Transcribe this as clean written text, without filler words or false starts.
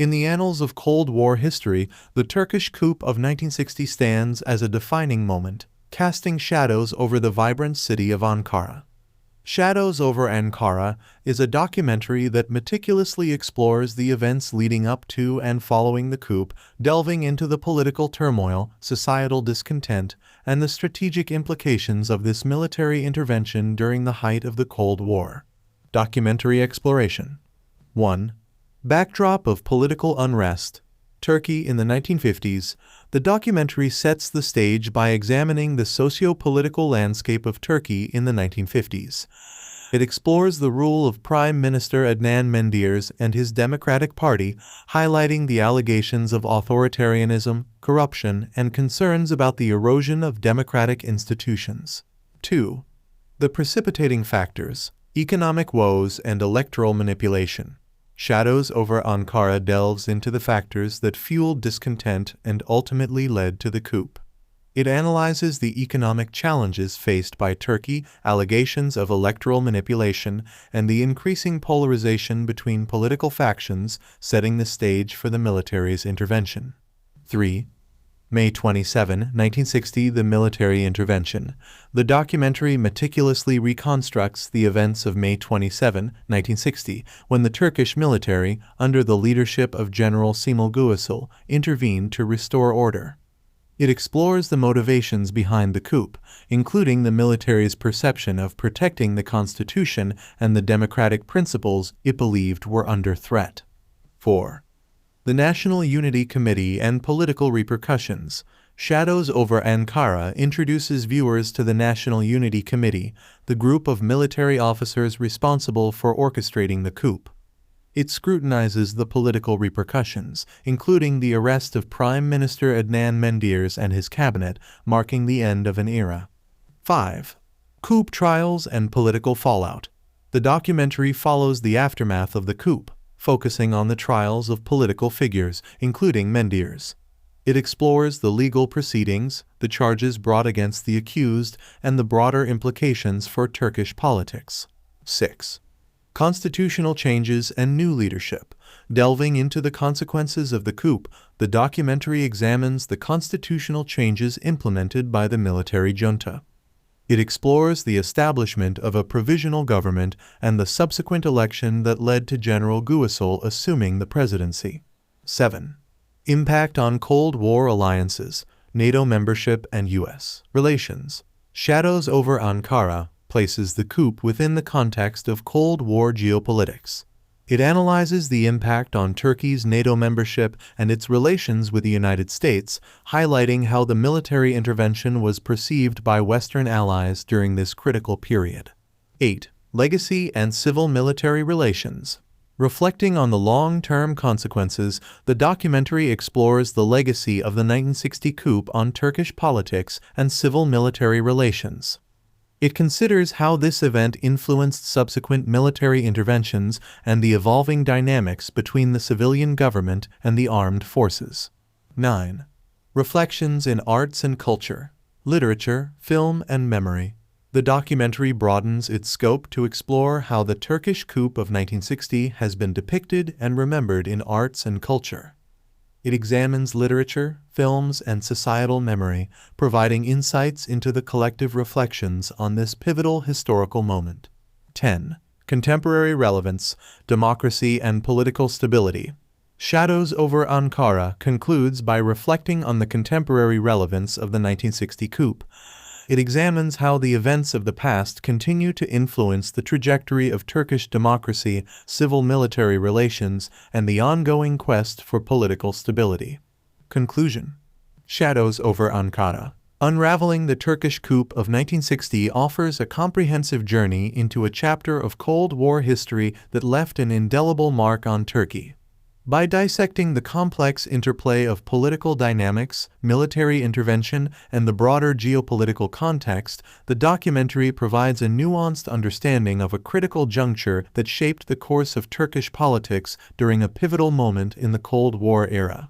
In the annals of Cold War history, the Turkish coup of 1960 stands as a defining moment, casting shadows over the vibrant city of Ankara. Shadows over Ankara is a documentary that meticulously explores the events leading up to and following the coup, delving into the political turmoil, societal discontent, and the strategic implications of this military intervention during the height of the Cold War. Documentary exploration. 1. Backdrop of political unrest. Turkey in the 1950s. The documentary sets the stage by examining the socio-political landscape of Turkey in the 1950s. It explores the rule of Prime Minister Adnan Menderes and his Democratic Party, highlighting the allegations of authoritarianism, corruption, and concerns about the erosion of democratic institutions. 2. The precipitating factors, economic woes and electoral manipulation. Shadows over Ankara delves into the factors that fueled discontent and ultimately led to the coup. It analyzes the economic challenges faced by Turkey, allegations of electoral manipulation, and the increasing polarization between political factions, setting the stage for the military's intervention. 3. May 27, 1960, the military intervention. The documentary meticulously reconstructs the events of May 27, 1960, when the Turkish military, under the leadership of General Cemal Guasil, intervened to restore order. It explores the motivations behind the coup, including the military's perception of protecting the constitution and the democratic principles it believed were under threat. 4. The National Unity Committee and political repercussions. Shadows over Ankara introduces viewers to the National Unity Committee, the group of military officers responsible for orchestrating the coup. It scrutinizes the political repercussions, including the arrest of Prime Minister Adnan Menderes and his cabinet, marking the end of an era. 5. Coup trials and political fallout. The documentary follows the aftermath of the coup, focusing on the trials of political figures, including Menderes. It explores the legal proceedings, the charges brought against the accused, and the broader implications for Turkish politics. 6. Constitutional changes and new leadership. Delving into the consequences of the coup, the documentary examines the constitutional changes implemented by the military junta. It explores the establishment of a provisional government and the subsequent election that led to General Guasil assuming the presidency. 7. Impact on Cold War alliances, NATO membership and U.S. relations. Shadows over Ankara places the coup within the context of Cold War geopolitics. It analyzes the impact on Turkey's NATO membership and its relations with the United States, highlighting how the military intervention was perceived by Western allies during this critical period. 8. Legacy and civil-military relations. Reflecting on the long-term consequences, the documentary explores the legacy of the 1960 coup on Turkish politics and civil-military relations. It considers how this event influenced subsequent military interventions and the evolving dynamics between the civilian government and the armed forces. 9. Reflections in arts and culture, literature, film, and memory. The documentary broadens its scope to explore how the Turkish coup of 1960 has been depicted and remembered in arts and culture. It examines literature, films, and societal memory, providing insights into the collective reflections on this pivotal historical moment. 10. Contemporary relevance, democracy, and political stability. Shadows over Ankara concludes by reflecting on the contemporary relevance of the 1960 coup. It examines how the events of the past continue to influence the trajectory of Turkish democracy, civil-military relations, and the ongoing quest for political stability. Conclusion. Shadows over Ankara. Unraveling the Turkish coup of 1960 offers a comprehensive journey into a chapter of Cold War history that left an indelible mark on Turkey. By dissecting the complex interplay of political dynamics, military intervention, and the broader geopolitical context, the documentary provides a nuanced understanding of a critical juncture that shaped the course of Turkish politics during a pivotal moment in the Cold War era.